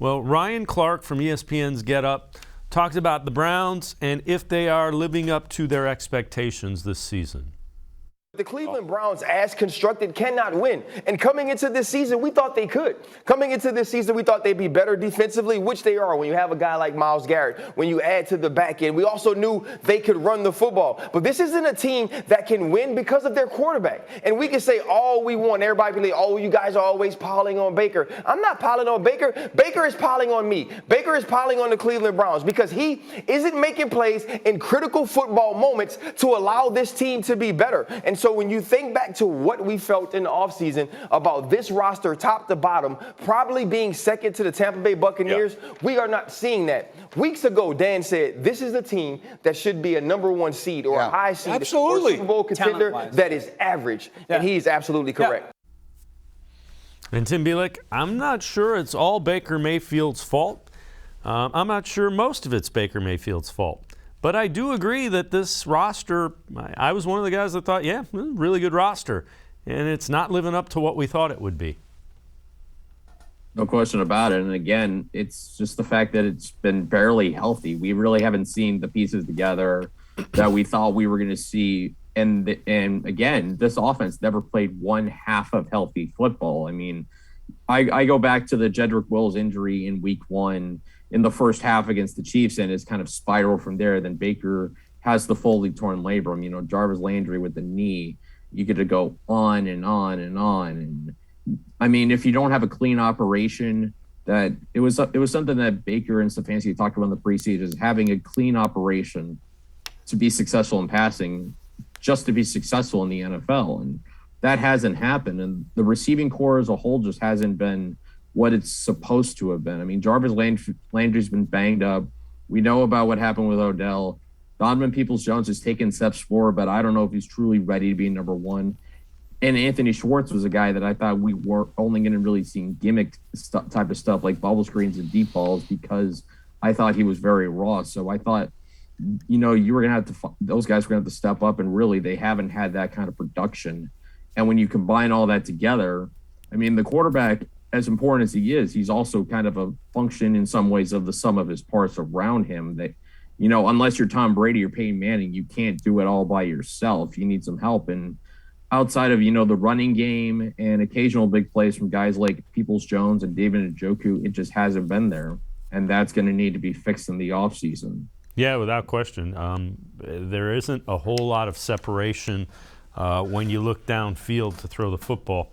Well, Ryan Clark from ESPN's Get Up talked about the Browns and if they are living up to their expectations this season. The Cleveland Browns, as constructed, cannot win. And coming into this season, we thought they could. Coming into this season, we thought they'd be better defensively, which they are when you have a guy like Myles Garrett. When you add to the back end, we also knew they could run the football. But this isn't a team that can win because of their quarterback. And we can say all we want. Everybody be like, oh, you guys are always piling on Baker. I'm not piling on Baker. Baker is piling on me. Baker is piling on the Cleveland Browns because he isn't making plays in critical football moments to allow this team to be better. And so when you think back to what we felt in the offseason about this roster top to bottom probably being second to the Tampa Bay Buccaneers, we are not seeing that. Weeks ago, Dan said this is a team that should be a number one seed or a high seed or Super Bowl contender that is average. And he's absolutely correct. And Tim Bielik, I'm not sure it's all Baker Mayfield's fault. I'm not sure most of it's Baker Mayfield's fault. But I do agree that this roster, I was one of the guys that thought, yeah, really good roster. And it's not living up to what we thought it would be. No question about it. And again, it's just the fact that it's been barely healthy. We really haven't seen the pieces together that we thought we were going to see. And again, this offense never played one half of healthy football. I mean, I go back to the Jedrick Wills injury in week 1 in the first half against the Chiefs, and it's kind of spiraled from there. Then Baker has the fully torn labrum. You know, Jarvis Landry with the knee. You get to go on and on and on. And I mean, if you don't have a clean operation, that it was something that Baker and Stefanski talked about in the preseason, is having a clean operation to be successful in passing, just to be successful in the NFL. And that hasn't happened. And the receiving core as a whole just hasn't been what it's supposed to have been. I mean, Jarvis Landry's been banged up. We know about what happened with Odell. Donovan Peoples-Jones has taken steps forward, but I don't know if he's truly ready to be number one. And Anthony Schwartz was a guy that I thought we were only going to really see gimmick type of stuff like bubble screens and deep balls, because I thought he was very raw. So I thought, you know, you were going to have to, those guys were going to have to step up, and really they haven't had that kind of production. And when you combine all that together, I mean, the quarterback, as important as he is, he's also kind of a function in some ways of the sum of his parts around him. That, you know, unless you're Tom Brady or Peyton Manning, you can't do it all by yourself. You need some help. And outside of, you know, the running game and occasional big plays from guys like Peoples-Jones and David Njoku, it just hasn't been there. And that's going to need to be fixed in the offseason. Yeah, without question. There isn't a whole lot of separation when you look downfield to throw the football.